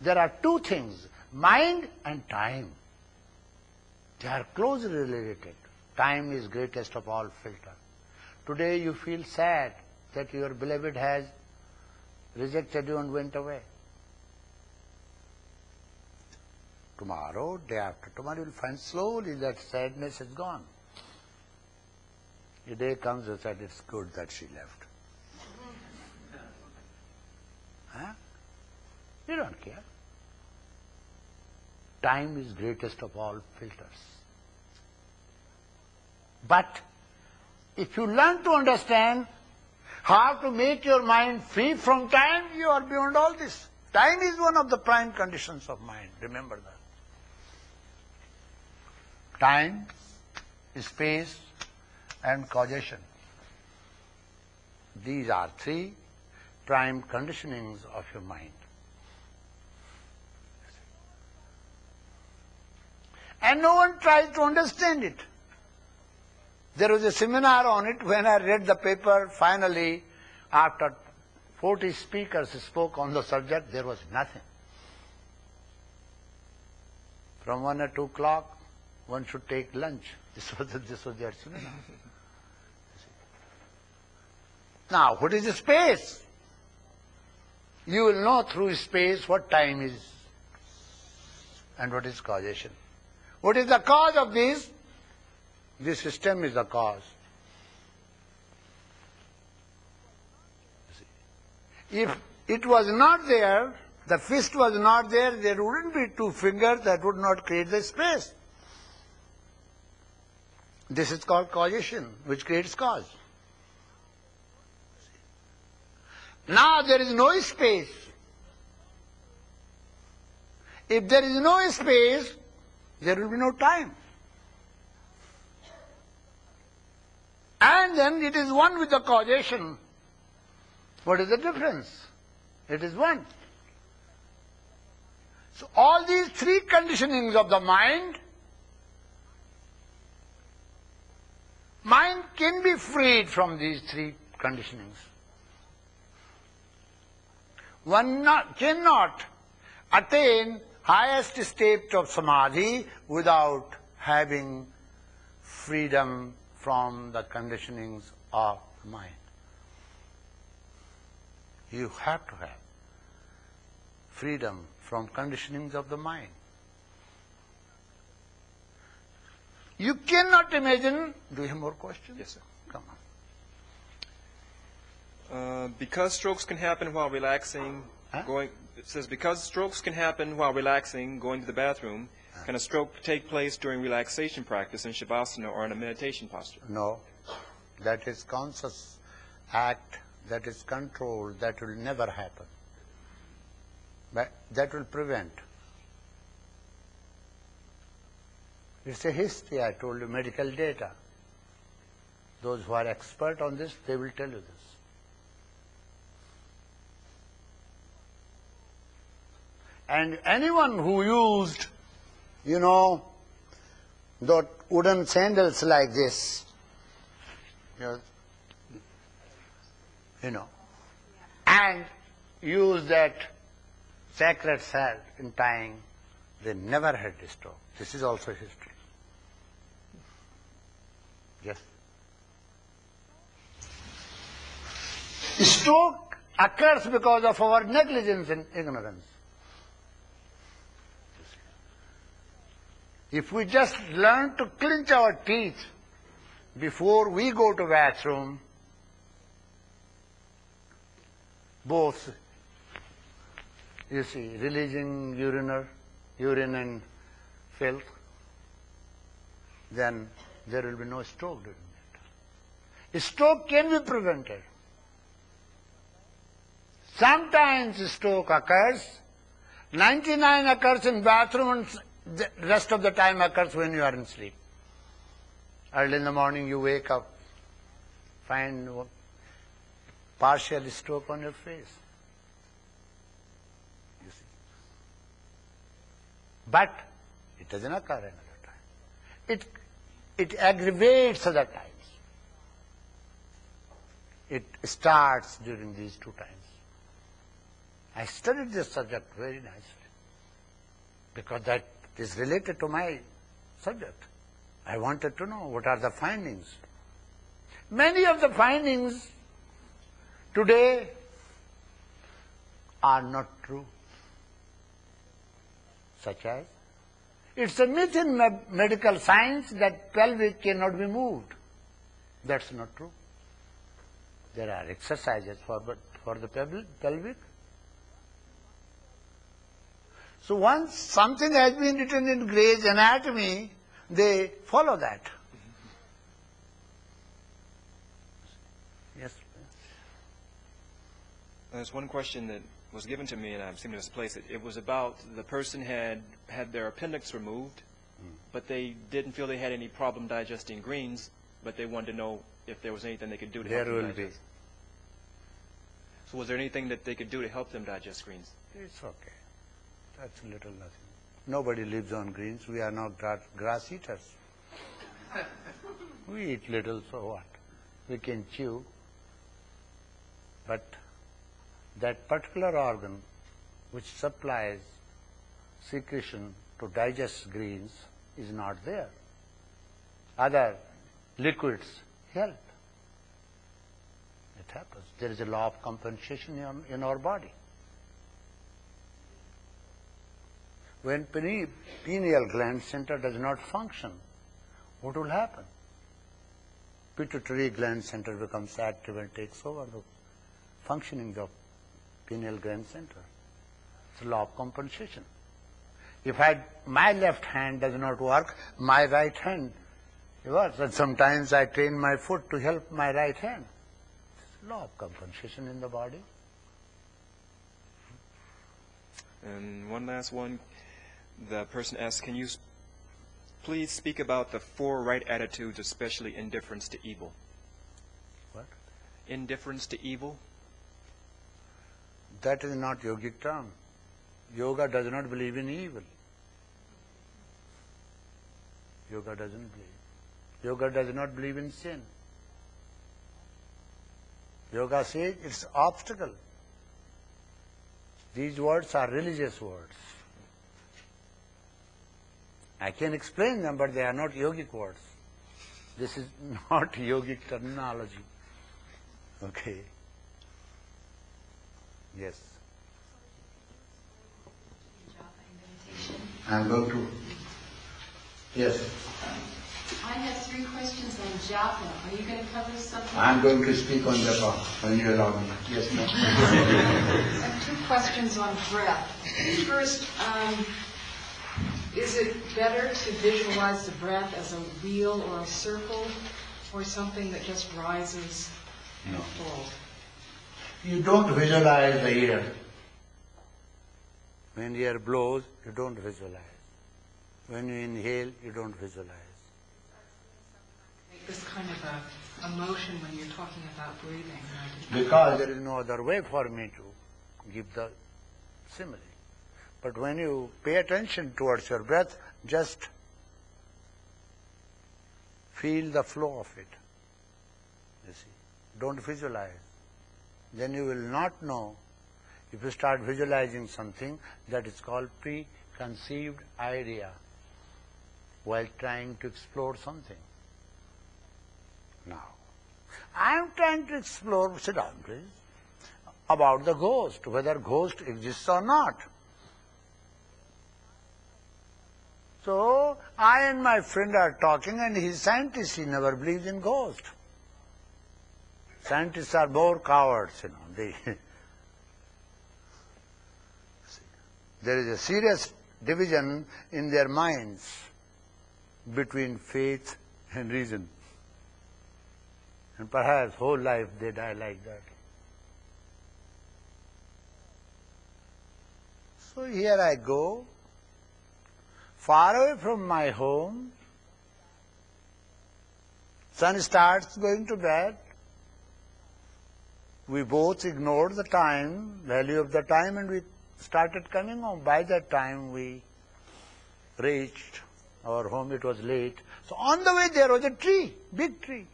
there are two things, mind and time. They are closely related. Time is greatest of all filter. Today you feel sad that your beloved has rejected you and went away. Tomorrow, day after tomorrow, you will find slowly that sadness is gone. A day comes and said, it's good that she left. Huh? You don't care. Time is greatest of all filters. But if you learn to understand how to make your mind free from time, you are beyond all this. Time is one of the prime conditions of mind. Remember that. Time, space, and causation. These are three prime conditionings of your mind. And no one tries to understand it. There was a seminar on it. When I read the paper, finally, after 40 speakers spoke on the subject, there was nothing. From 1 or 2 o'clock, one should take lunch. This was their seminar. Now, what is space? You will know through space what time is and what is causation. What is the cause of this? This system is the cause. If it was not there, the fist was not there, there wouldn't be 2 fingers, that would not create the space. This is called causation, which creates cause. Now there is no space. If there is no space, there will be no time. And then it is one with the causation. What is the difference? It is one. So all these 3 conditionings of the mind can be freed from these 3 conditionings. One cannot attain highest state of samadhi without having freedom from the conditionings of the mind. You have to have freedom from conditionings of the mind. You cannot imagine. Do you have more questions? Yes, sir. Come on. Because strokes can happen while relaxing, Huh? It says, because strokes can happen while relaxing, going to the bathroom, can a stroke take place during relaxation practice in Shavasana or in a meditation posture? No. That is conscious act, that is control, that will never happen. But that will prevent. It's a history, I told you, medical data. Those who are expert on this, they will tell you this. And anyone who used, those wooden sandals like this, and use that sacred salt in tying, they never had a stroke. This is also history. Yes. Stroke occurs because of our negligence and ignorance. If we just learn to clench our teeth before we go to bathroom, both, releasing urine and filth, then there will be no stroke during that. A stroke can be prevented. Sometimes stroke occurs, 99 occurs in bathroom, and the rest of the time occurs when you are in sleep. Early in the morning you wake up, find partial stroke on your face. You see. But it doesn't occur another time. It aggravates other times. It starts during these 2 times. I studied this subject very nicely. because that is related to my subject. I wanted to know what are the findings. Many of the findings today are not true. Such as, it's a myth in medical science that pelvic cannot be moved. That's not true. There are exercises for the pelvic. So once something has been written in Gray's Anatomy, they follow that. Yes. There's one question that was given to me, and I've seen misplaced it. It was about the person had their appendix removed, but they didn't feel they had any problem digesting greens, but they wanted to know if there was anything they could do to help them digest. There will be. So was there anything that they could do to help them digest greens? It's okay. That's little nothing. Nobody lives on greens. We are not grass eaters. We eat little, so what? We can chew. But that particular organ which supplies secretion to digest greens is not there. Other liquids help. It happens. There is a law of compensation in our body. When pineal gland center does not function, what will happen? Pituitary gland center becomes active and takes over the functioning of pineal gland center. It's a law of compensation. If my left hand does not work, my right hand works. And sometimes I train my foot to help my right hand. It's a law of compensation in the body. And one last one. The person asks, can you please speak about the 4 right attitudes, especially indifference to evil? What? Indifference to evil? That is not yogic term. Yoga does not believe in evil. Yoga doesn't believe. Yoga does not believe in sin. Yoga says it's obstacle. These words are religious words. I can explain them, but they are not yogic words. This is not yogic terminology. Okay. Yes. I'm going to. Yes. I have 3 questions on japa. Are you going to cover something? I'm going to speak on japa when you allow me. Yes, ma'am. I have 2 questions on breath. First, is it better to visualize the breath as a wheel or a circle, or something that just rises and falls? You don't visualize the air. When the air blows, you don't visualize. When you inhale, you don't visualize. Make this kind of a motion when you're talking about breathing. Because there is no other way for me to give the simile. But when you pay attention towards your breath, just feel the flow of it. You see, don't visualize. Then you will not know. If you start visualizing something, that is called preconceived idea while trying to explore something. Now, I am trying to explore, sit down please, about the ghost, whether ghost exists or not. So, I and my friend are talking, and he's a scientist, he never believes in ghost. Scientists are more cowards, They there is a serious division in their minds between faith and reason. And perhaps whole life they die like that. So here I go, far away from my home. Sun starts going to bed. We both ignored the time, value of the time, and we started coming home. By that time we reached our home. It was late. So on the way there was a tree, big tree.